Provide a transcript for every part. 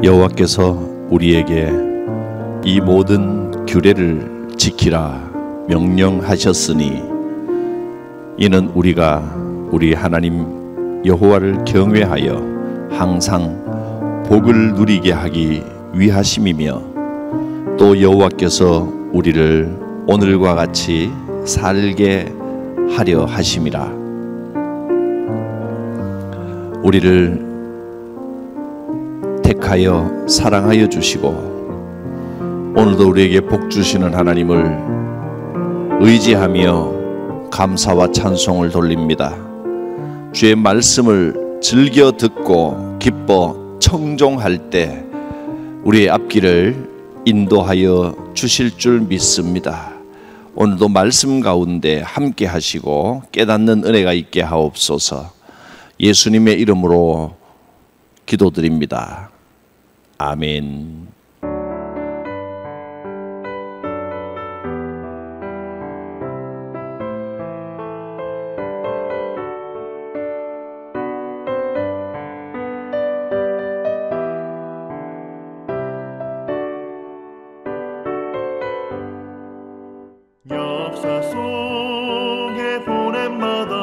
여호와께서 우리에게 이 모든 규례를 지키라 명령하셨으니 이는 우리가 우리 하나님 여호와를 경외하여 항상 복을 누리게 하기 위하심이며 또 여호와께서 우리를 오늘과 같이 살게 하려 하심이라. 우리를 택하여 사랑하여 주시고 오늘도 우리에게 복 주시는 하나님을 의지하며 감사와 찬송을 돌립니다. 주의 말씀을 즐겨 듣고 기뻐 청종할 때 우리의 앞길을 인도하여 주실 줄 믿습니다. 오늘도 말씀 가운데 함께 하시고 깨닫는 은혜가 있게 하옵소서. 예수님의 이름으로 기도드립니다. 아멘. 역사 속에 보냄마다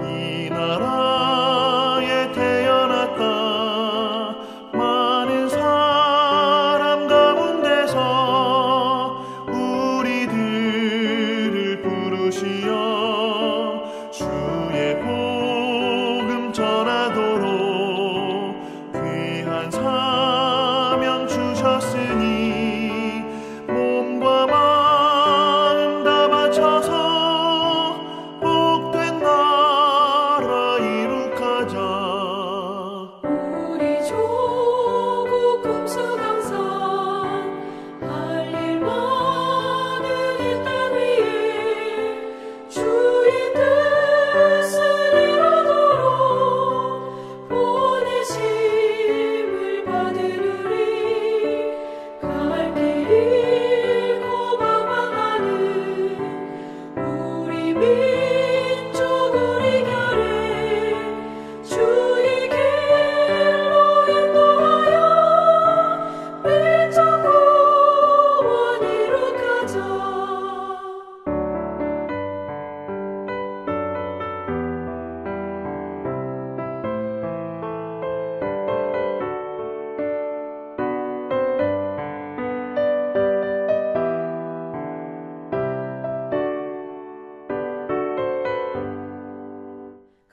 이 나라에 태어났다. 많은 사람 가운데서 우리들을 부르시어 주의 복음 전하도록 귀한 사명 주셨으니 몸과 마음 다 바쳐서 복된 나라 이룩하자. 우리 조국 금수강산 할 일 많은 이 땅 위에 주의 뜻을 이루도록 보내심을 받으리니 갈 길 잃고 방황하는 우리 민족 우리 결에 주의 길로 인도하여 민족 구원 이룩하자.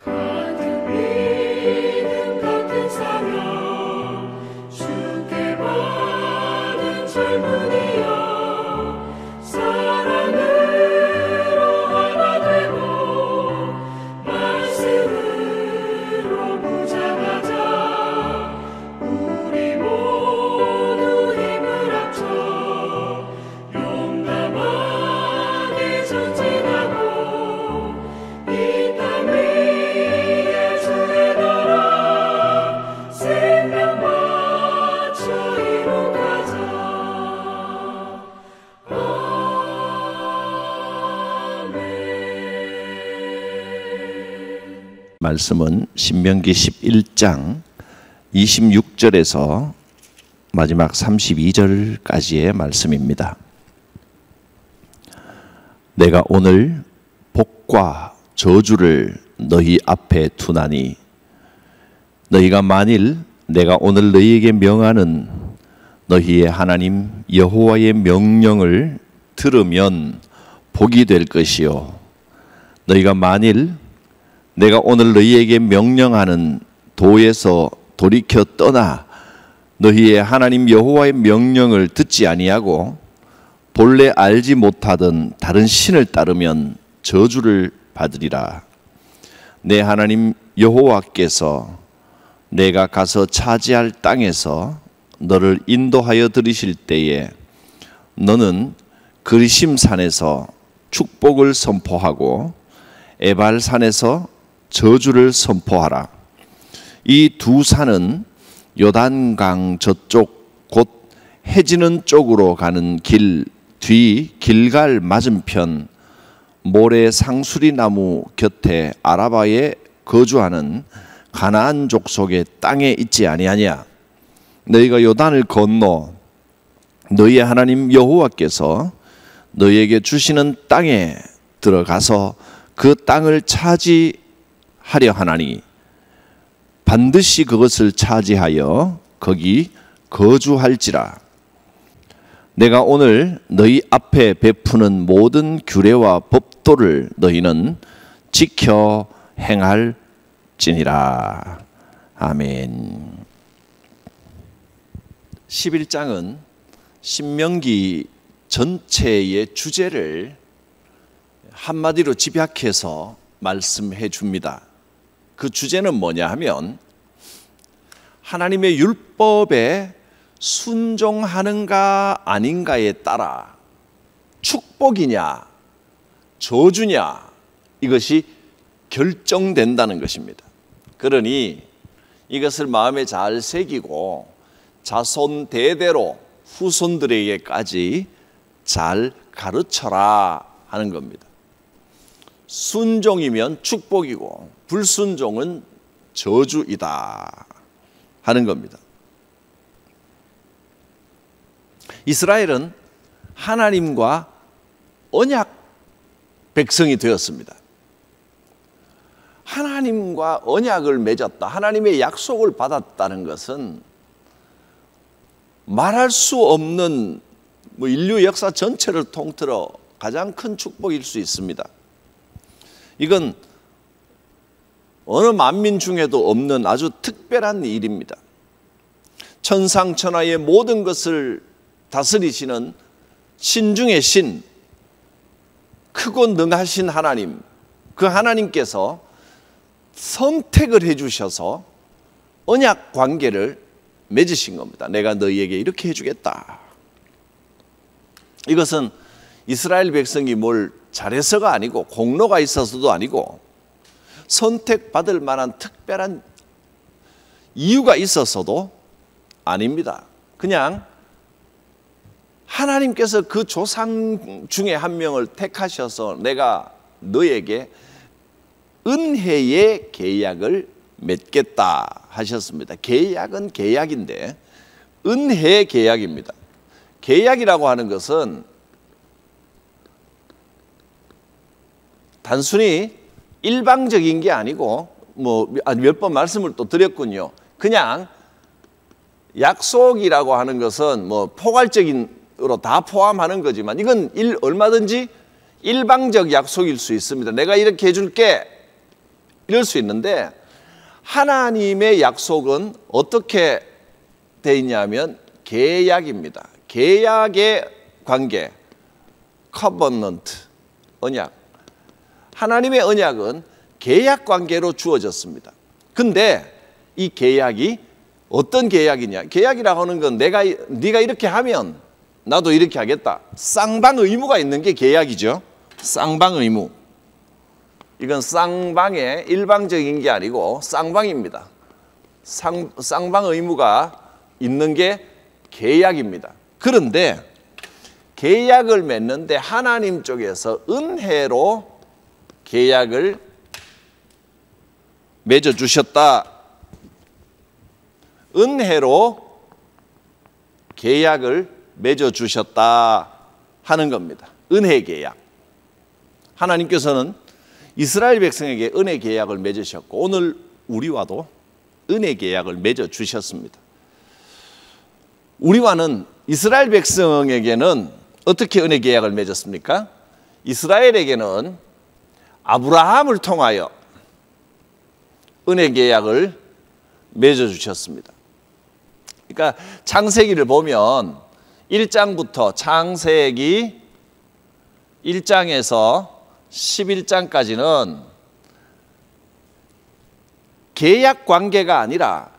같은 믿음 같은 사명 주께 받은 젊은이여 사랑으로 하나 되고 말씀으로 무장하자. 우리 모두 힘을 합쳐 용감하게 전진하고 이 땅 위에 주의 나라 생명 바쳐 이룩하자. 아멘. 말씀은 신명기 11장 26절에서 마지막 32절까지의 말씀입니다. 내가 오늘 복과 저주를 너희 앞에 두나니 너희가 만일 내가 오늘 너희에게 명하는 너희의 하나님 여호와의 명령을 들으면 복이 될 것이요 너희가 만일 내가 오늘 너희에게 명령하는 도에서 돌이켜 떠나 너희의 하나님 여호와의 명령을 듣지 아니하고 본래 알지 못하던 다른 신을 따르면 저주를 받으리라. 내 하나님 여호와께서 내가 가서 차지할 땅에서 너를 인도하여 들이실 때에 너는 그리심 산에서 축복을 선포하고 에발 산에서 저주를 선포하라. 이 두 산은 요단강 저쪽 곧 해지는 쪽으로 가는 길 뒤 길갈 맞은편 모래 상수리 나무 곁에 아라바에 거주하는 가나안 족속의 땅에 있지 아니하냐. 너희가 요단을 건너 너희의 하나님 여호와께서 너희에게 주시는 땅에 들어가서 그 땅을 차지하려 하나니 반드시 그것을 차지하여 거기 거주할지라. 내가 오늘 너희 앞에 베푸는 모든 규례와 법도를 너희는 지켜 행할지니라. 아멘. 11장은 신명기 전체의 주제를 한마디로 집약해서 말씀해 줍니다. 그 주제는 뭐냐 하면 하나님의 율법에 순종하는가 아닌가에 따라 축복이냐 저주냐 이것이 결정된다는 것입니다. 그러니 이것을 마음에 잘 새기고 자손 대대로 후손들에게까지 잘 가르쳐라 하는 겁니다. 순종이면 축복이고 불순종은 저주이다 하는 겁니다. 이스라엘은 하나님과 언약 백성이 되었습니다. 하나님과 언약을 맺었다, 하나님의 약속을 받았다는 것은 말할 수 없는 인류 역사 전체를 통틀어 가장 큰 축복일 수 있습니다. 이건 어느 만민 중에도 없는 아주 특별한 일입니다. 천상천하의 모든 것을 다스리시는 신 중의 신, 크고 능하신 하나님, 그 하나님께서 선택을 해주셔서 언약 관계를 맺으신 겁니다. 내가 너희에게 이렇게 해주겠다. 이것은 이스라엘 백성이 뭘 잘해서가 아니고 공로가 있어서도 아니고 선택받을 만한 특별한 이유가 있어서도 아닙니다. 그냥 하나님께서 그 조상 중에 한 명을 택하셔서 내가 너에게 은혜의 계약을 맺겠다 하셨습니다. 계약은 계약인데 은혜의 계약입니다. 계약이라고 하는 것은 단순히 일방적인 게 아니고 몇 번 말씀을 또 드렸군요. 그냥 약속이라고 하는 것은 포괄적인으로 다 포함하는 거지만 이건 얼마든지 일방적 약속일 수 있습니다. 내가 이렇게 해줄게 이럴 수 있는데 하나님의 약속은 어떻게 돼 있냐면 계약입니다. 계약의 관계, covenant, 언약. 하나님의 언약은 계약 관계로 주어졌습니다. 근데 이 계약이 어떤 계약이냐? 계약이라고 하는 건 네가 이렇게 하면 나도 이렇게 하겠다. 쌍방 의무가 있는 게 계약이죠. 쌍방 의무. 이건 쌍방의 일방적인 게 아니고 쌍방입니다. 쌍방 의무가 있는 게 계약입니다. 그런데 계약을 맺는데 하나님 쪽에서 은혜로 계약을 맺어주셨다. 은혜로 계약을 맺어주셨다 하는 겁니다. 은혜 계약. 하나님께서는 이스라엘 백성에게 은혜 계약을 맺으셨고 오늘 우리와도 은혜 계약을 맺어주셨습니다. 우리와는 이스라엘 백성에게는 어떻게 은혜 계약을 맺었습니까? 이스라엘에게는 아브라함을 통하여 은혜 계약을 맺어주셨습니다. 그러니까 창세기를 보면 1장부터 창세기 1장에서 11장까지는 계약 관계가 아니라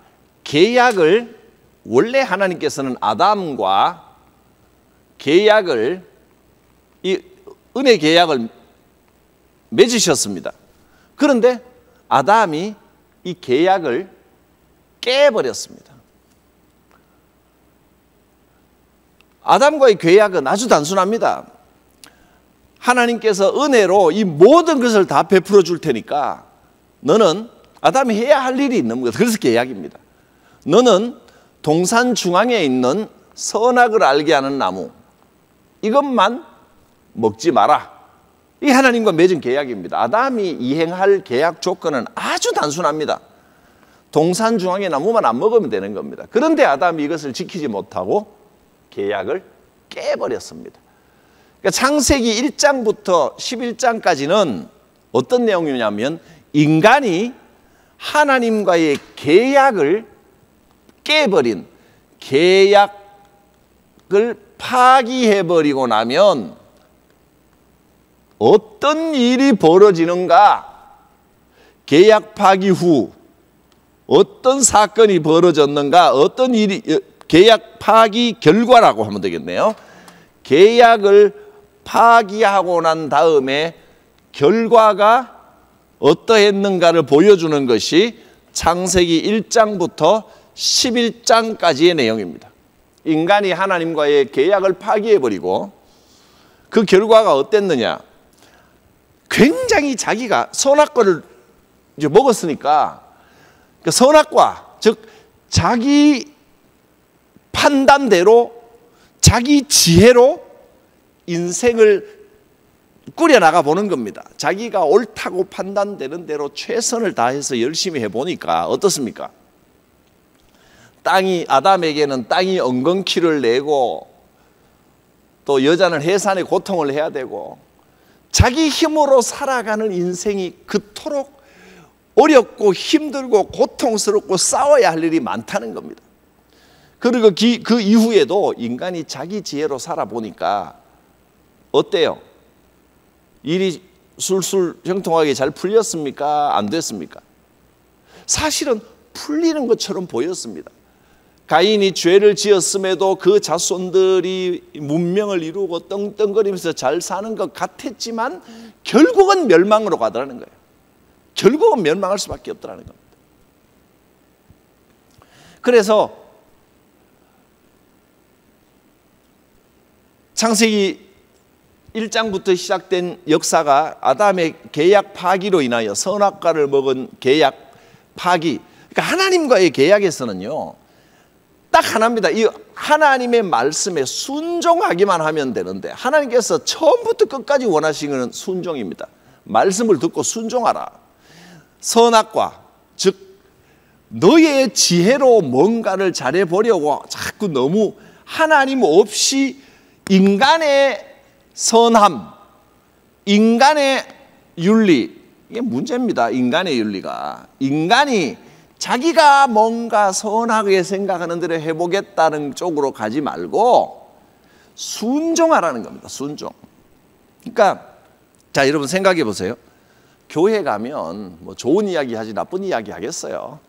계약을 원래 하나님께서는 아담과 계약을 이 은혜 계약을 맺으셨습니다. 그런데 아담이 이 계약을 깨버렸습니다. 아담과의 계약은 아주 단순합니다. 하나님께서 은혜로 이 모든 것을 다 베풀어 줄 테니까 너는 아담이 해야 할 일이 있는 거예요. 그래서 계약입니다. 너는 동산 중앙에 있는 선악을 알게 하는 나무, 이것만 먹지 마라. 이게 하나님과 맺은 계약입니다. 아담이 이행할 계약 조건은 아주 단순합니다. 동산 중앙의 나무만 안 먹으면 되는 겁니다. 그런데 아담이 이것을 지키지 못하고 계약을 깨버렸습니다. 그러니까 창세기 1장부터 11장까지는 어떤 내용이냐면 인간이 하나님과의 계약을 깨버린, 계약을 파기해버리고 나면 어떤 일이 벌어지는가, 계약 파기 후 어떤 사건이 벌어졌는가, 어떤 일이, 계약 파기 결과라고 하면 되겠네요. 계약을 파기하고 난 다음에 결과가 어떠했는가를 보여주는 것이 창세기 1장부터 11장까지의 내용입니다. 인간이 하나님과의 계약을 파기해버리고 그 결과가 어땠느냐, 굉장히 자기가 선악과를 이제 먹었으니까 그 선악과, 즉 자기 판단대로 자기 지혜로 인생을 꾸려나가 보는 겁니다. 자기가 옳다고 판단되는 대로 최선을 다해서 열심히 해보니까 어떻습니까? 아담에게는 땅이 엉겅퀴를 내고 또 여자는 해산의 고통을 해야 되고 자기 힘으로 살아가는 인생이 그토록 어렵고 힘들고 고통스럽고 싸워야 할 일이 많다는 겁니다. 그리고 그 이후에도 인간이 자기 지혜로 살아보니까 어때요? 일이 술술 형통하게 잘 풀렸습니까? 안 됐습니까? 사실은 풀리는 것처럼 보였습니다. 가인이 죄를 지었음에도 그 자손들이 문명을 이루고 떵떵거리면서 잘 사는 것 같았지만 결국은 멸망으로 가더라는 거예요. 결국은 멸망할 수밖에 없더라는 겁니다. 그래서 창세기 1장부터 시작된 역사가 아담의 계약 파기로 인하여 선악과를 먹은 계약 파기, 그러니까 하나님과의 계약에서는요 딱 하나입니다. 이 하나님의 말씀에 순종하기만 하면 되는데 하나님께서 처음부터 끝까지 원하시는 것은 순종입니다. 말씀을 듣고 순종하라. 선악과, 즉 너의 지혜로 뭔가를 잘해보려고 자꾸 너무 하나님 없이 인간의 선함, 인간의 윤리, 이게 문제입니다. 인간의 윤리가, 인간이 자기가 뭔가 선하게 생각하는 대로 해보겠다는 쪽으로 가지 말고 순종하라는 겁니다. 순종. 그러니까 자, 여러분 생각해 보세요. 교회 가면 뭐 좋은 이야기 하지 나쁜 이야기 하겠어요.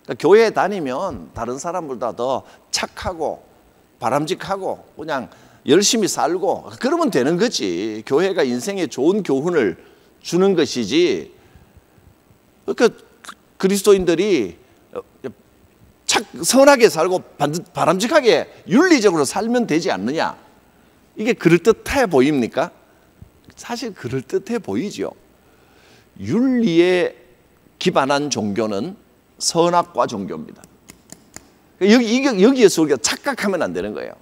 그러니까 교회 다니면 다른 사람보다 더 착하고 바람직하고 그냥 열심히 살고 그러면 되는 거지. 교회가 인생에 좋은 교훈을 주는 것이지. 그러니까 그리스도인들이 선하게 살고 바람직하게 윤리적으로 살면 되지 않느냐. 이게 그럴듯해 보입니까? 사실 그럴듯해 보이죠. 윤리에 기반한 종교는 선악과 종교입니다. 여기에서 우리가 착각하면 안 되는 거예요.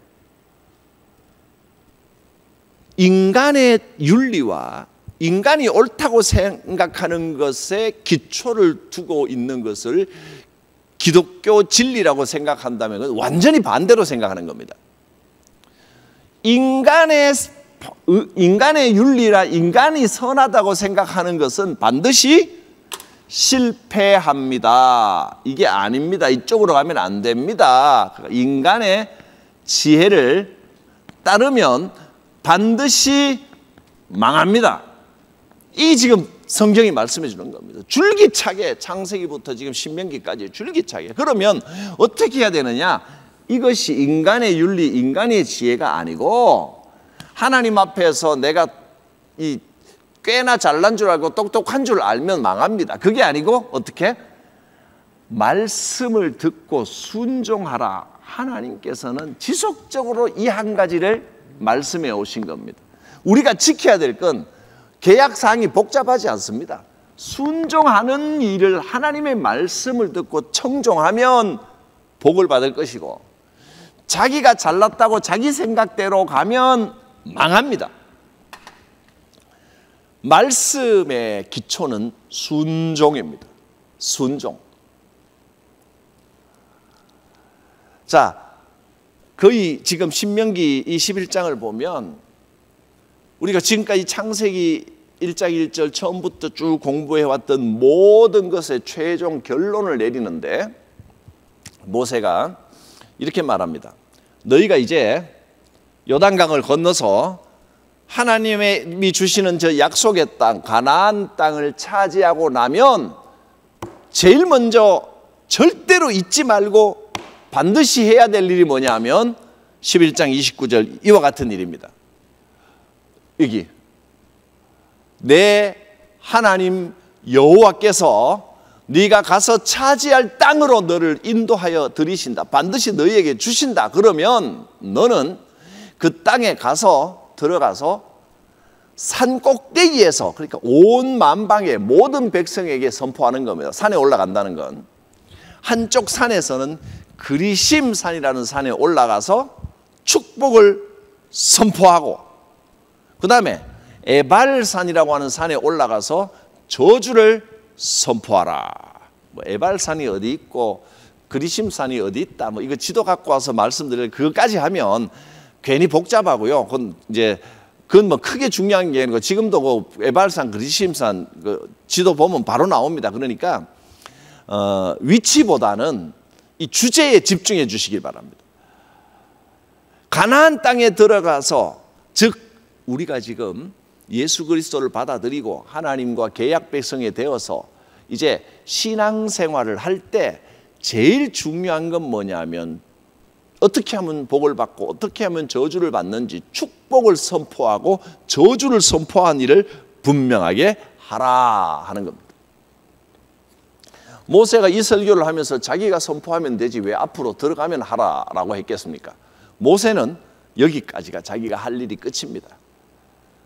인간의 윤리와 인간이 옳다고 생각하는 것에 기초를 두고 있는 것을 기독교 진리라고 생각한다면 완전히 반대로 생각하는 겁니다. 인간의 윤리라 인간이 선하다고 생각하는 것은 반드시 실패합니다. 이게 아닙니다. 이쪽으로 가면 안 됩니다. 인간의 지혜를 따르면 반드시 망합니다. 이 지금 성경이 말씀해 주는 겁니다. 줄기차게 창세기부터 지금 신명기까지 줄기차게. 그러면 어떻게 해야 되느냐? 이것이 인간의 윤리, 인간의 지혜가 아니고 하나님 앞에서 내가 꽤나 잘난 줄 알고 똑똑한 줄 알면 망합니다. 그게 아니고 어떻게? 말씀을 듣고 순종하라. 하나님께서는 지속적으로 이 한 가지를 말씀해 오신 겁니다. 우리가 지켜야 될 건 계약사항이 복잡하지 않습니다. 순종하는 일을 하나님의 말씀을 듣고 청종하면 복을 받을 것이고, 자기가 잘났다고 자기 생각대로 가면 망합니다. 말씀의 기초는 순종입니다. 순종. 자, 거의 지금 신명기 이 11장을 보면 우리가 지금까지 창세기 1장 1절 처음부터 쭉 공부해왔던 모든 것의 최종 결론을 내리는데, 모세가 이렇게 말합니다. 너희가 이제 요단강을 건너서 하나님이 주시는 저 약속의 땅, 가나안 땅을 차지하고 나면 제일 먼저 절대로 잊지 말고 반드시 해야 될 일이 뭐냐 하면 11장 29절 이와 같은 일입니다. 여기 내 하나님 여호와께서 네가 가서 차지할 땅으로 너를 인도하여 들이신다. 반드시 너희에게 주신다. 그러면 너는 그 땅에 가서 들어가서 산 꼭대기에서, 그러니까 온 만방의 모든 백성에게 선포하는 겁니다. 산에 올라간다는 건 한쪽 산에서는 그리심 산이라는 산에 올라가서 축복을 선포하고, 그 다음에 에발산이라고 하는 산에 올라가서 저주를 선포하라. 뭐 에발산이 어디 있고 그리심산이 어디 있다, 뭐 이거 지도 갖고 와서 말씀드릴 그것까지 하면 괜히 복잡하고요. 그건 뭐 크게 중요한 게 아니고, 지금도 그 에발산, 그리심산 그 지도 보면 바로 나옵니다. 그러니까 위치보다는 이 주제에 집중해 주시길 바랍니다. 가나안 땅에 들어가서, 즉 우리가 지금 예수 그리스도를 받아들이고 하나님과 계약 백성이 되어서 이제 신앙생활을 할 때 제일 중요한 건 뭐냐면, 어떻게 하면 복을 받고 어떻게 하면 저주를 받는지 축복을 선포하고 저주를 선포한 일을 분명하게 하라 하는 겁니다. 모세가 이 설교를 하면서 자기가 선포하면 되지 왜 앞으로 들어가면 하라라고 했겠습니까? 모세는 여기까지가 자기가 할 일이 끝입니다.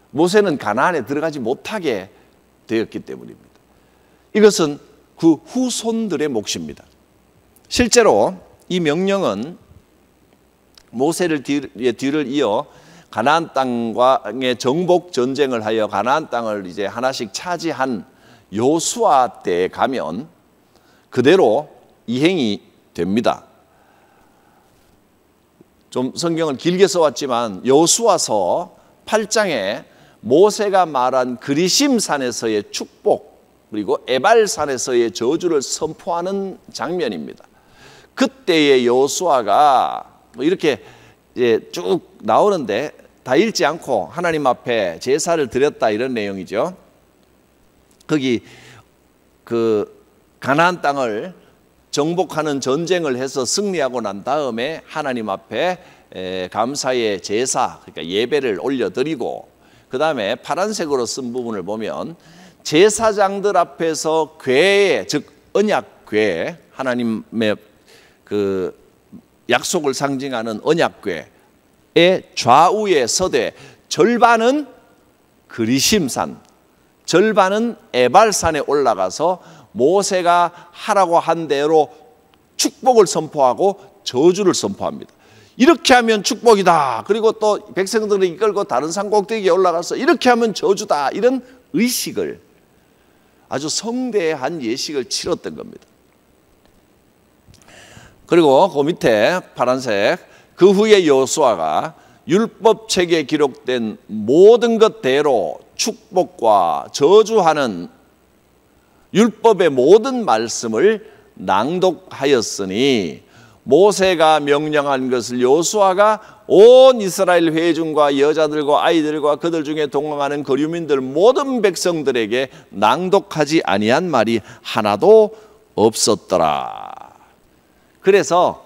모세는 가나안에 들어가지 못하게 되었기 때문입니다. 이것은 그 후손들의 몫입니다. 실제로 이 명령은 모세를 뒤를 이어 가나안 땅과의 정복 전쟁을 하여 가나안 땅을 이제 하나씩 차지한 여호수아 때에 가면 그대로 이행이 됩니다. 좀 성경을 길게 써왔지만 여호수아서 8장에 모세가 말한 그리심산에서의 축복, 그리고 에발산에서의 저주를 선포하는 장면입니다. 그때의 여호수아가 이렇게 이제 쭉 나오는데 다 읽지 않고 하나님 앞에 제사를 드렸다, 이런 내용이죠. 거기 그 가나안 땅을 정복하는 전쟁을 해서 승리하고 난 다음에 하나님 앞에 감사의 제사, 그러니까 예배를 올려드리고, 그 다음에 파란색으로 쓴 부분을 보면 제사장들 앞에서 궤에, 즉 언약궤, 하나님의 그 약속을 상징하는 언약궤의 좌우에 서되 절반은 그리심산, 절반은 에발산에 올라가서 모세가 하라고 한 대로 축복을 선포하고 저주를 선포합니다. 이렇게 하면 축복이다. 그리고 또 백성들을 이끌고 다른 산 꼭대기에 올라가서 이렇게 하면 저주다. 이런 의식을, 아주 성대한 예식을 치렀던 겁니다. 그리고 그 밑에 파란색, 그 후에 여호수아가 율법책에 기록된 모든 것대로 축복과 저주하는 율법의 모든 말씀을 낭독하였으니 모세가 명령한 것을 여호수아가 온 이스라엘 회중과 여자들과 아이들과 그들 중에 동행하는 거류민들 모든 백성들에게 낭독하지 아니한 말이 하나도 없었더라. 그래서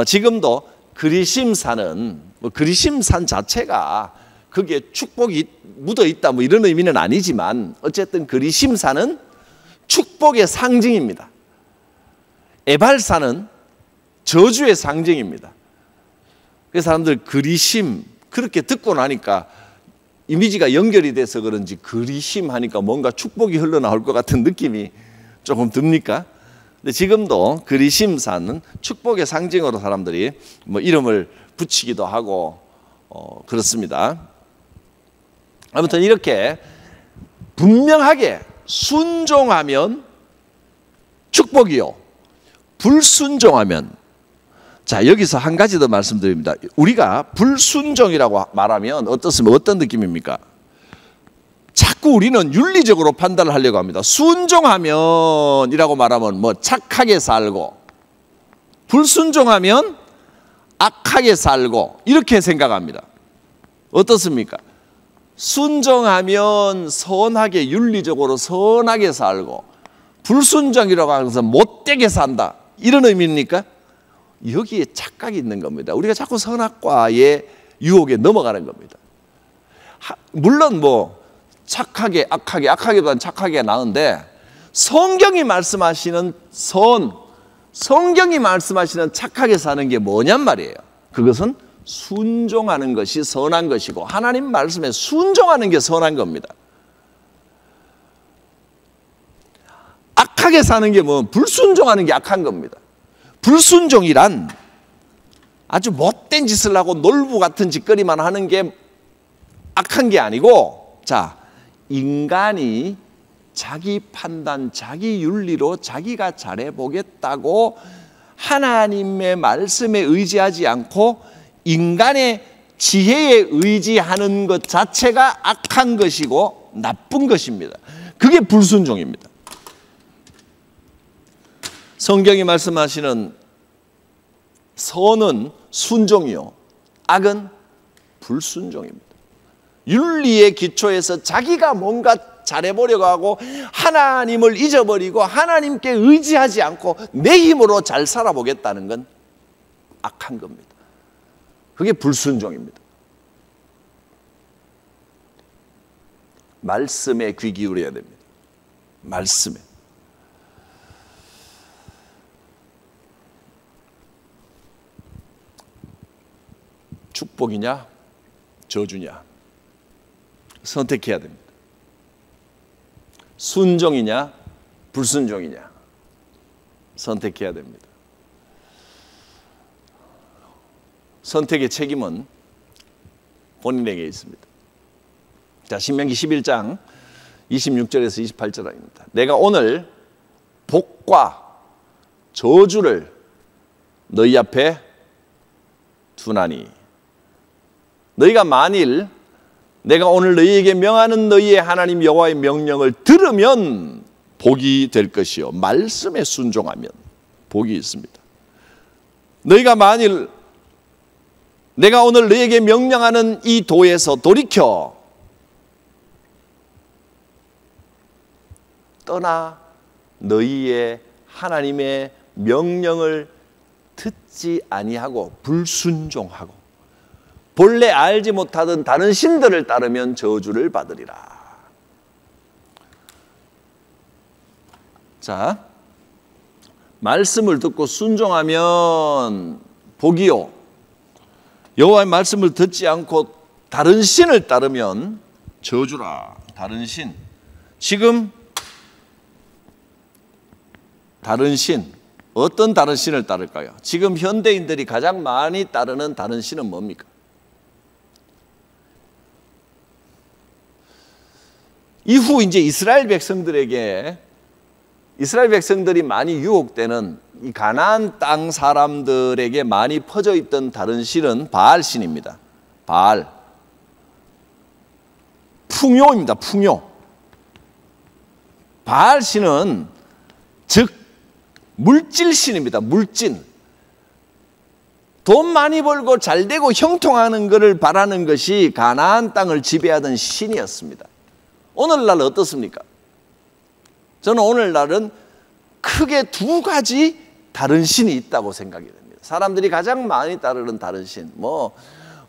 지금도 그리심산은, 그리심산 자체가 거기에 축복이 묻어 있다 뭐 이런 의미는 아니지만, 어쨌든 그리심산은 축복의 상징입니다. 에발산은 저주의 상징입니다. 그래서 사람들 그리심, 그렇게 듣고 나니까 이미지가 연결이 돼서 그런지 그리심 하니까 뭔가 축복이 흘러나올 것 같은 느낌이 조금 듭니까? 근데 지금도 그리심산은 축복의 상징으로 사람들이 뭐 이름을 붙이기도 하고 그렇습니다. 아무튼 이렇게 분명하게 순종하면 축복이요, 불순종하면, 자 여기서 한 가지 더 말씀드립니다. 우리가 불순종이라고 말하면 어떻습니까? 어떤 느낌입니까? 자꾸 우리는 윤리적으로 판단을 하려고 합니다. 순종하면이라고 말하면 뭐 착하게 살고, 불순종하면 악하게 살고, 이렇게 생각합니다. 어떻습니까? 순종하면 선하게, 윤리적으로 선하게 살고, 불순종이라고 하면서 못되게 산다, 이런 의미입니까? 여기에 착각이 있는 겁니다. 우리가 자꾸 선악과의 유혹에 넘어가는 겁니다. 물론 뭐 착하게, 악하게보다는 착하게 나은데, 성경이 말씀하시는 성경이 말씀하시는 착하게 사는 게 뭐냔 말이에요. 그것은 순종하는 것이 선한 것이고, 하나님 말씀에 순종하는 게 선한 겁니다. 악하게 사는 게 뭐, 불순종하는 게 악한 겁니다. 불순종이란 아주 못된 짓을 하고 놀부 같은 짓거리만 하는 게 악한 게 아니고, 자, 인간이 자기 판단, 자기 윤리로 자기가 잘해보겠다고 하나님의 말씀에 의지하지 않고 인간의 지혜에 의지하는 것 자체가 악한 것이고 나쁜 것입니다. 그게 불순종입니다. 성경이 말씀하시는 선은 순종이요, 악은 불순종입니다. 윤리의 기초에서 자기가 뭔가 잘해보려고 하고 하나님을 잊어버리고 하나님께 의지하지 않고 내 힘으로 잘 살아보겠다는 건 악한 겁니다. 그게 불순종입니다. 말씀에 귀 기울여야 됩니다. 말씀에. 축복이냐 저주냐 선택해야 됩니다. 순종이냐 불순종이냐 선택해야 됩니다. 선택의 책임은 본인에게 있습니다. 자, 신명기 11장 26절에서 28절입니다. 내가 오늘 복과 저주를 너희 앞에 두나니 너희가 만일 내가 오늘 너희에게 명하는 너희의 하나님 여호와의 명령을 들으면 복이 될 것이요, 말씀에 순종하면 복이 있습니다. 너희가 만일 내가 오늘 너희에게 명령하는 이 도에서 돌이켜 떠나 너희의 하나님의 명령을 듣지 아니하고 불순종하고 본래 알지 못하던 다른 신들을 따르면 저주를 받으리라. 자, 말씀을 듣고 순종하면 복이요, 여호와의 말씀을 듣지 않고 다른 신을 따르면 저주라. 다른 신. 지금 다른 신, 어떤 다른 신을 따를까요? 지금 현대인들이 가장 많이 따르는 다른 신은 뭡니까? 이후 이제 이스라엘 백성들이 많이 유혹되는 이 가나안 땅 사람들에게 많이 퍼져 있던 다른 신은 바알 신입니다. 바알. 풍요입니다. 풍요. 바알 신은 즉 물질 신입니다. 물질. 돈 많이 벌고 잘 되고 형통하는 것을 바라는 것이 가나안 땅을 지배하던 신이었습니다. 오늘날 어떻습니까? 저는 오늘날은 크게 두 가지 다른 신이 있다고 생각이 됩니다. 사람들이 가장 많이 따르는 다른 신, 뭐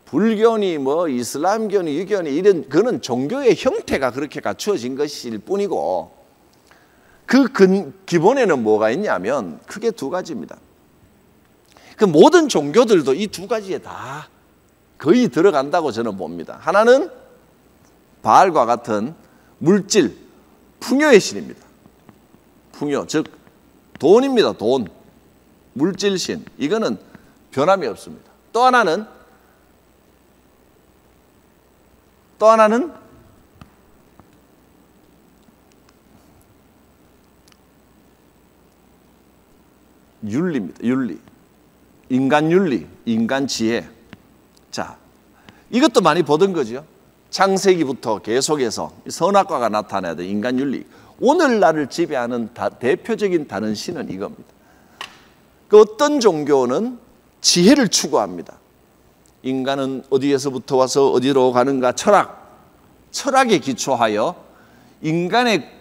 불교니 뭐 이슬람교니 유교니 이런 그는 종교의 형태가 그렇게 갖추어진 것일 뿐이고 그 기본에는 뭐가 있냐면 크게 두 가지입니다. 그 모든 종교들도 이 두 가지에 다 거의 들어간다고 저는 봅니다. 하나는 바알과 같은 물질, 풍요의 신입니다. 풍요, 즉 돈입니다. 돈. 물질신. 이거는 변함이 없습니다. 또 하나는 윤리입니다. 윤리. 인간 윤리, 인간 지혜. 자, 이것도 많이 보던 거죠. 창세기부터 계속해서 선악과가 나타나야 돼. 인간 윤리. 오늘날을 지배하는 대표적인 다른 신은 이겁니다. 그 어떤 종교는 지혜를 추구합니다. 인간은 어디에서부터 와서 어디로 가는가? 철학에 기초하여 인간의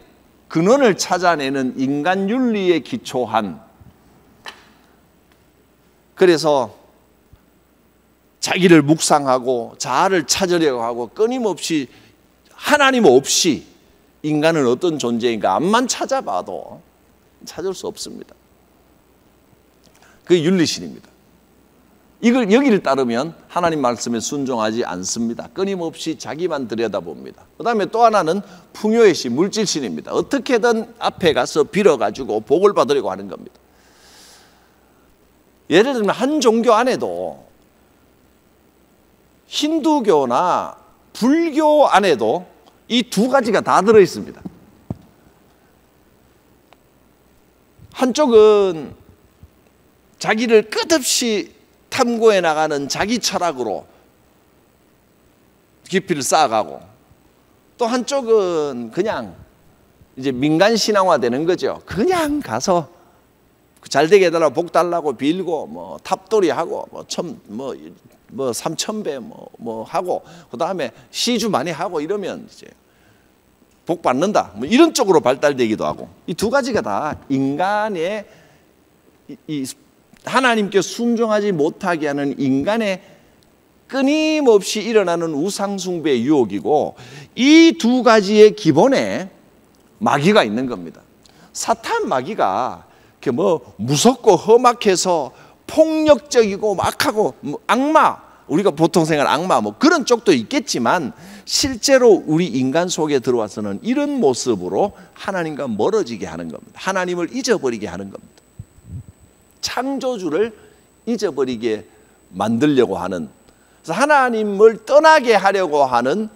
근원을 찾아내는 인간 윤리에 기초한, 그래서 자기를 묵상하고 자아를 찾으려고 하고 끊임없이 하나님 없이 인간은 어떤 존재인가 암만 찾아봐도 찾을 수 없습니다. 그게 윤리신입니다. 여기를 따르면 하나님 말씀에 순종하지 않습니다. 끊임없이 자기만 들여다봅니다. 그 다음에 또 하나는 풍요의 신, 물질신입니다. 어떻게든 앞에 가서 빌어가지고 복을 받으려고 하는 겁니다. 예를 들면 한 종교 안에도, 힌두교나 불교 안에도 이 두 가지가 다 들어있습니다. 한쪽은 자기를 끝없이 탐구해 나가는 자기 철학으로 깊이를 쌓아가고, 또 한쪽은 그냥 이제 민간 신앙화 되는 거죠. 그냥 가서 잘 되게 해달라고 복 달라고 빌고 뭐 탑돌이하고 뭐 삼천배 뭐 하고, 그 다음에 시주 많이 하고 이러면 이제 복 받는다, 뭐 이런 쪽으로 발달되기도 하고. 이 두 가지가 다 인간의 이 하나님께 순종하지 못하게 하는 인간의 끊임없이 일어나는 우상숭배의 유혹이고, 이 두 가지의 기본에 마귀가 있는 겁니다. 사탄 마귀가 이렇게 뭐 무섭고 험악해서 폭력적이고 막하고 악마, 우리가 보통 생각하는 악마 뭐 그런 쪽도 있겠지만, 실제로 우리 인간 속에 들어와서는 이런 모습으로 하나님과 멀어지게 하는 겁니다. 하나님을 잊어버리게 하는 겁니다. 창조주를 잊어버리게 만들려고 하는, 그래서 하나님을 떠나게 하려고 하는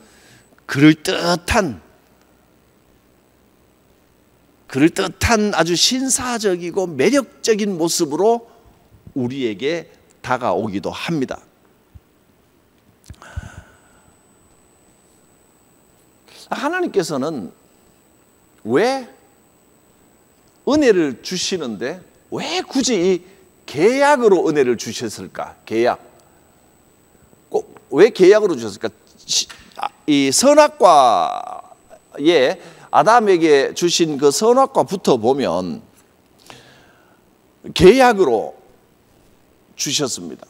그럴듯한 아주 신사적이고 매력적인 모습으로 우리에게 다가오기도 합니다. 하나님께서는 왜 은혜를 주시는데 왜 굳이 이 계약으로 은혜를 주셨을까? 계약. 꼭 왜 계약으로 주셨을까? 이 선악과에 아담에게 주신 그 선악과부터 보면 계약으로 주셨습니다.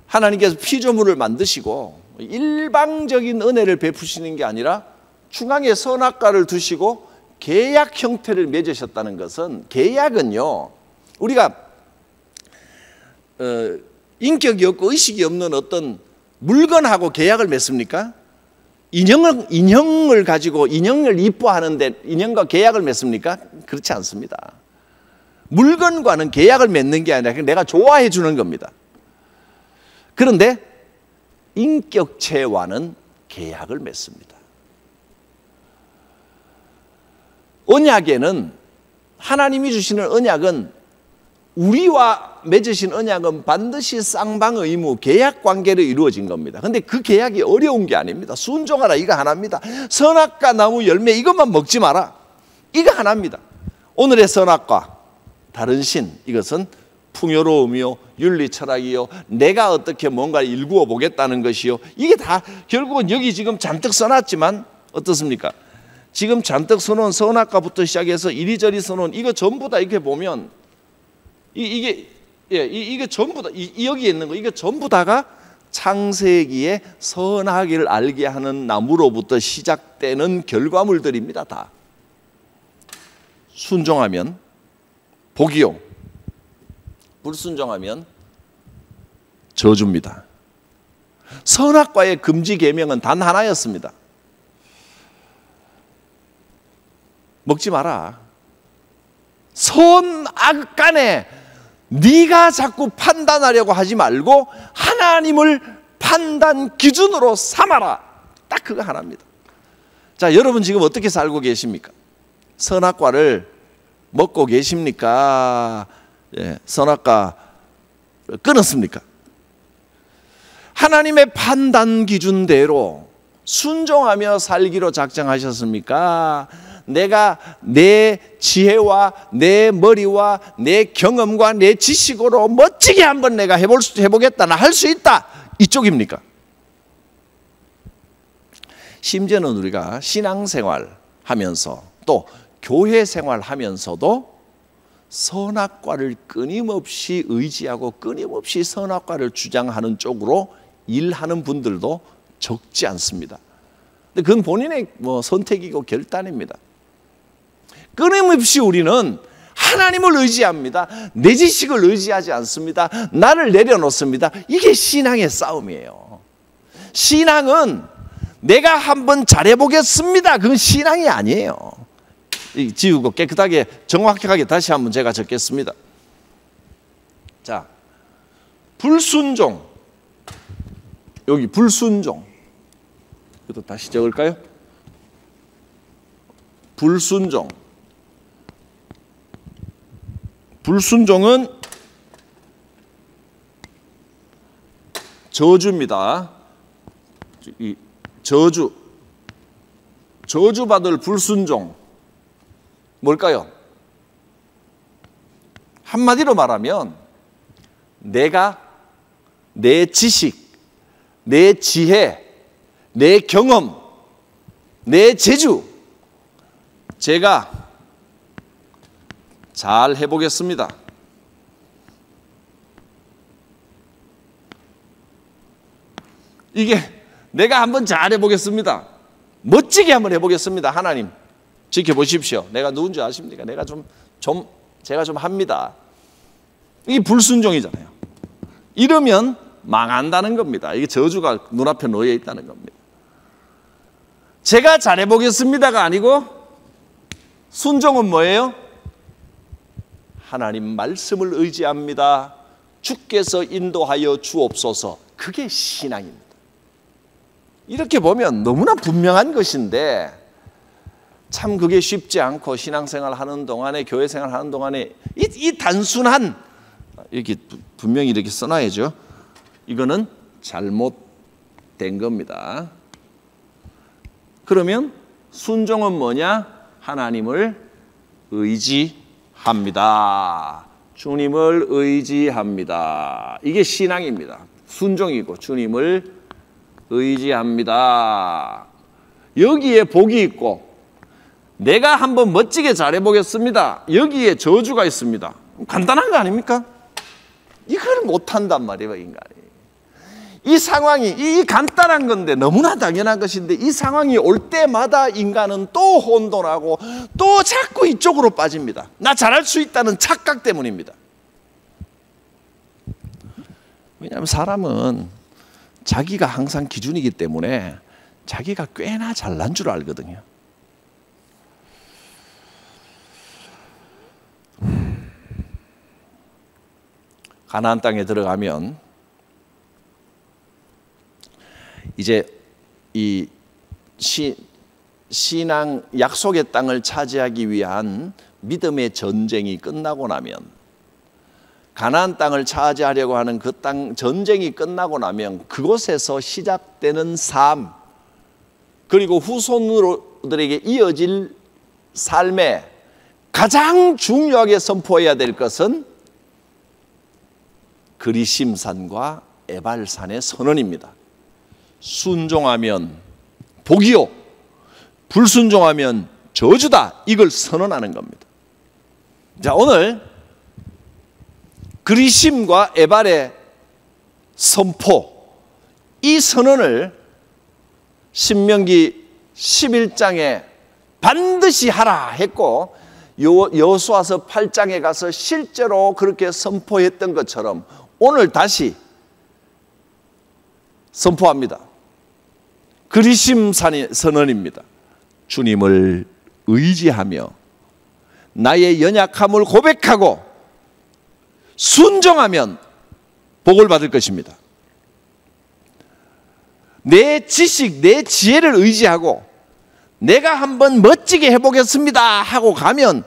하나님께서 피조물을 만드시고 일방적인 은혜를 베푸시는 게 아니라 중앙에 선악과를 두시고 계약 형태를 맺으셨다는 것은, 계약은요, 우리가 인격이 없고 의식이 없는 어떤 물건하고 계약을 맺습니까? 인형을 가지고 인형을 이뻐하는데 인형과 계약을 맺습니까? 그렇지 않습니다. 물건과는 계약을 맺는 게 아니라 내가 좋아해 주는 겁니다. 그런데 인격체와는 계약을 맺습니다. 언약에는, 하나님이 주시는 언약은, 우리와 맺으신 언약은 반드시 쌍방의무, 계약 관계로 이루어진 겁니다. 그런데 그 계약이 어려운 게 아닙니다. 순종하라, 이거 하나입니다. 선악과 나무 열매 이것만 먹지 마라, 이거 하나입니다. 오늘의 선악과, 다른 신, 이것은 풍요로움이요, 윤리철학이요, 내가 어떻게 뭔가 일구어 보겠다는 것이요, 이게 다 결국은 여기 지금 잔뜩 써놨지만 어떻습니까? 지금 잔뜩 써놓은 선악과부터 시작해서 이리저리 써놓은 이거 전부 다 이렇게 보면 이게 전부 다 여기에 있는 거, 이게 전부 다가 창세기에 선악을 알게 하는 나무로부터 시작되는 결과물들입니다. 다 순종하면 복이요, 불순종하면 저주입니다. 선악과의 금지 계명은 단 하나였습니다. 먹지 마라. 선악 간에 네가 자꾸 판단하려고 하지 말고 하나님을 판단 기준으로 삼아라. 딱 그거 하나입니다. 자, 여러분 지금 어떻게 살고 계십니까? 선악과를 먹고 계십니까? 예, 선악과 끊었습니까? 하나님의 판단 기준대로 순종하며 살기로 작정하셨습니까? 내가 내 지혜와 내 머리와 내 경험과 내 지식으로 멋지게 한번 내가 해보겠다, 나 할 수 있다, 이쪽입니까? 심지어는 우리가 신앙생활 하면서 또 교회 생활 하면서도 선악과를 끊임없이 의지하고 끊임없이 선악과를 주장하는 쪽으로 일하는 분들도 적지 않습니다. 근데 그건 본인의 선택이고 결단입니다. 끊임없이 우리는 하나님을 의지합니다. 내 지식을 의지하지 않습니다. 나를 내려놓습니다. 이게 신앙의 싸움이에요. 신앙은 내가 한번 잘해보겠습니다. 그건 신앙이 아니에요. 지우고 깨끗하게 정확하게 다시 한번 제가 적겠습니다. 자, 불순종. 여기 불순종. 이것도 다시 적을까요? 불순종. 불순종은 저주입니다. 이 저주받을 불순종 뭘까요? 한마디로 말하면 내가 내 지식, 내 지혜, 내 경험, 내 재주, 제가 잘 해보겠습니다. 이게 내가 한번 잘 해보겠습니다. 멋지게 한번 해보겠습니다. 하나님 지켜보십시오. 내가 누군지 아십니까? 제가 좀 합니다. 이게 불순종이잖아요. 이러면 망한다는 겁니다. 이게 저주가 눈앞에 놓여 있다는 겁니다. 제가 잘해보겠습니다가 아니고 순종은 뭐예요? 하나님 말씀을 의지합니다. 주께서 인도하여 주옵소서. 그게 신앙입니다. 이렇게 보면 너무나 분명한 것인데 참 그게 쉽지 않고 신앙생활 하는 동안에, 교회생활 하는 동안에 이 단순한, 이렇게 분명히 이렇게 써놔야죠. 이거는 잘못된 겁니다. 그러면 순종은 뭐냐? 하나님을 의지합니다. 주님을 의지합니다. 이게 신앙입니다. 순종이고 주님을 의지합니다. 여기에 복이 있고 내가 한번 멋지게 잘해보겠습니다. 여기에 저주가 있습니다. 간단한 거 아닙니까? 이걸 못한단 말이에요, 인간이. 이 상황이, 이 간단한 건데 너무나 당연한 것인데 이 상황이 올 때마다 인간은 또 혼돈하고 또 자꾸 이쪽으로 빠집니다. 나 잘할 수 있다는 착각 때문입니다. 왜냐하면 사람은 자기가 항상 기준이기 때문에 자기가 꽤나 잘난 줄 알거든요. 가나안 땅에 들어가면 이제 이 신앙 약속의 땅을 차지하기 위한 믿음의 전쟁이 끝나고 나면, 가나안 땅을 차지하려고 하는 그 땅 전쟁이 끝나고 나면 그곳에서 시작되는 삶, 그리고 후손들에게 이어질 삶에 가장 중요하게 선포해야 될 것은 그리심산과 에발산의 선언입니다. 순종하면 복이요, 불순종하면 저주다. 이걸 선언하는 겁니다. 자, 오늘 그리심과 에발의 선포, 이 선언을 신명기 11장에 반드시 하라 했고 여호수아서 8장에 가서 실제로 그렇게 선포했던 것처럼 오늘 다시 선포합니다. 그리심 선언입니다. 주님을 의지하며 나의 연약함을 고백하고 순종하면 복을 받을 것입니다. 내 지식, 내 지혜를 의지하고 내가 한번 멋지게 해보겠습니다 하고 가면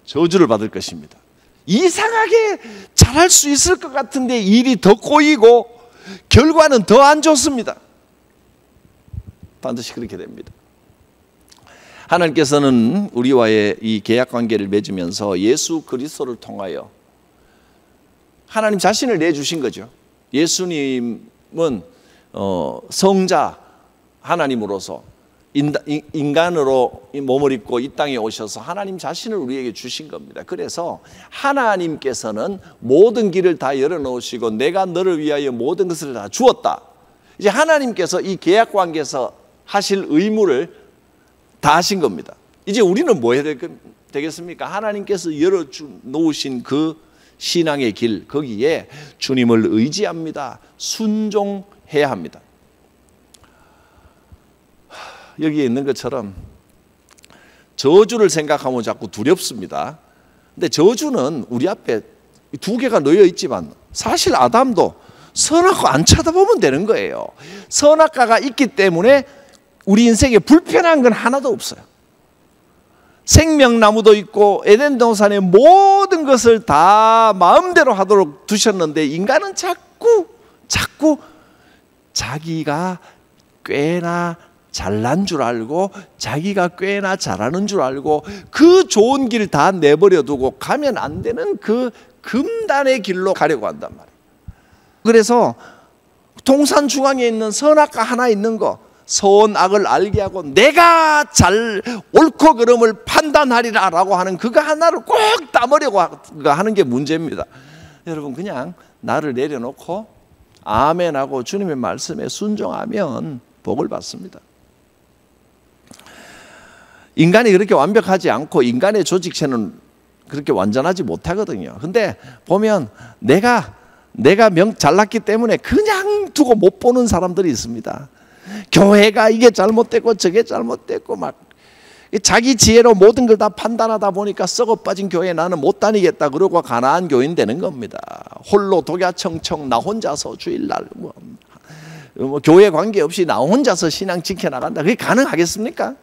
저주를 받을 것입니다. 이상하게 잘할 수 있을 것 같은데 일이 더 꼬이고 결과는 더 안 좋습니다. 반드시 그렇게 됩니다. 하나님께서는 우리와의 이 계약 관계를 맺으면서 예수 그리스도를 통하여 하나님 자신을 내주신 거죠. 예수님은 성자 하나님으로서 인간으로 몸을 입고 이 땅에 오셔서 하나님 자신을 우리에게 주신 겁니다. 그래서 하나님께서는 모든 길을 다 열어놓으시고 내가 너를 위하여 모든 것을 다 주었다. 이제 하나님께서 이 계약 관계에서 하실 의무를 다 하신 겁니다. 이제 우리는 뭐 해야 되겠습니까? 하나님께서 열어놓으신 그 신앙의 길, 거기에 주님을 의지합니다. 순종해야 합니다. 여기에 있는 것처럼 저주를 생각하면 자꾸 두렵습니다. 근데 저주는 우리 앞에 두 개가 놓여 있지만 사실 아담도 선악과 안 쳐다보면 되는 거예요. 선악과가 있기 때문에 우리 인생에 불편한 건 하나도 없어요. 생명나무도 있고 에덴 동산의 모든 것을 다 마음대로 하도록 두셨는데 인간은 자꾸 자기가 꽤나 잘난 줄 알고 자기가 꽤나 잘하는 줄 알고 그 좋은 길 다 내버려 두고 가면 안 되는 그 금단의 길로 가려고 한단 말이에요. 그래서 동산 중앙에 있는 선악과 하나 있는 거, 선악을 알게 하고 내가 잘 옳고 그름을 판단하리라 라고 하는 그거 하나를 꼭 따먹으려고 하는 게 문제입니다. 여러분 그냥 나를 내려놓고 아멘하고 주님의 말씀에 순종하면 복을 받습니다. 인간이 그렇게 완벽하지 않고 인간의 조직체는 그렇게 완전하지 못하거든요. 근데 보면 내가 잘났기 때문에 그냥 두고 못 보는 사람들이 있습니다. 교회가 이게 잘못됐고 저게 잘못됐고 막 자기 지혜로 모든 걸 다 판단하다 보니까 썩어 빠진 교회 나는 못 다니겠다 그러고 가나안 교인 되는 겁니다. 홀로 독야청청 나 혼자서 주일날 뭐 교회 관계없이 나 혼자서 신앙 지켜나간다. 그게 가능하겠습니까?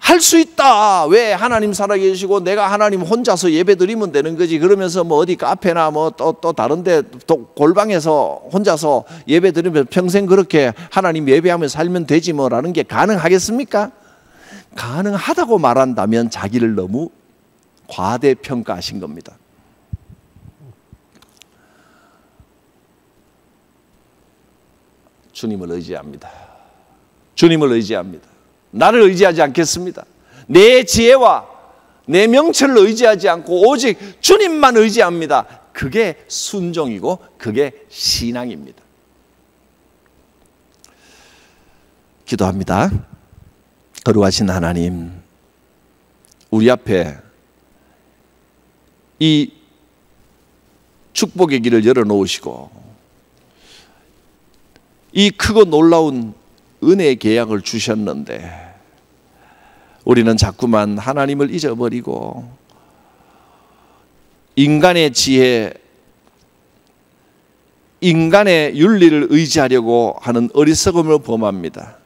할 수 있다. 왜? 하나님 살아계시고 내가 하나님 혼자서 예배 드리면 되는 거지. 그러면서 뭐 어디 카페나 뭐 또 다른데 또 골방에서 혼자서 예배 드리면 평생 그렇게 하나님 예배하며 살면 되지 뭐라는 게 가능하겠습니까? 가능하다고 말한다면 자기를 너무 과대평가하신 겁니다. 주님을 의지합니다. 주님을 의지합니다. 나를 의지하지 않겠습니다. 내 지혜와 내 명철을 의지하지 않고 오직 주님만 의지합니다. 그게 순종이고 그게 신앙입니다. 기도합니다. 거룩하신 하나님, 우리 앞에 이 축복의 길을 열어놓으시고 이 크고 놀라운 은혜의 계약을 주셨는데 우리는 자꾸만 하나님을 잊어버리고 인간의 지혜, 인간의 윤리를 의지하려고 하는 어리석음을 범합니다.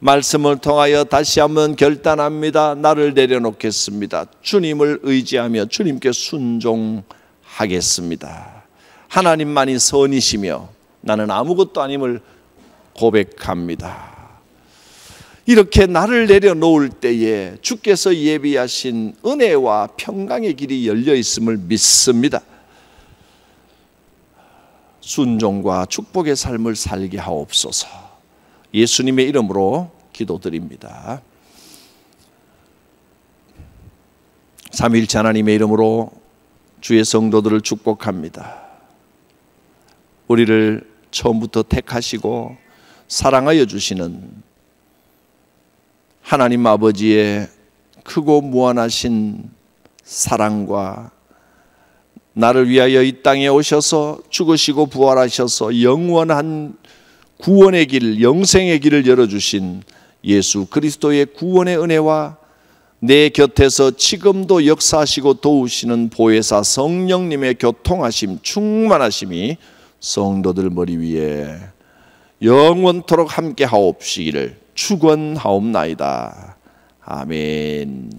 말씀을 통하여 다시 한번 결단합니다. 나를 내려놓겠습니다. 주님을 의지하며 주님께 순종하겠습니다. 하나님만이 선이시며 나는 아무것도 아님을 고백합니다. 이렇게 나를 내려놓을 때에 주께서 예비하신 은혜와 평강의 길이 열려 있음을 믿습니다. 순종과 축복의 삶을 살게 하옵소서. 예수님의 이름으로 기도드립니다. 삼위일체 하나님의 이름으로 주의 성도들을 축복합니다. 우리를 처음부터 택하시고 사랑하여 주시는 하나님 아버지의 크고 무한하신 사랑과 나를 위하여 이 땅에 오셔서 죽으시고 부활하셔서 영원한 구원의 길, 영생의 길을 열어주신 예수 그리스도의 구원의 은혜와 내 곁에서 지금도 역사하시고 도우시는 보혜사 성령님의 교통하심, 충만하심이 성도들 머리 위에 영원토록 함께 하옵시기를 축원하옵나이다. 아멘.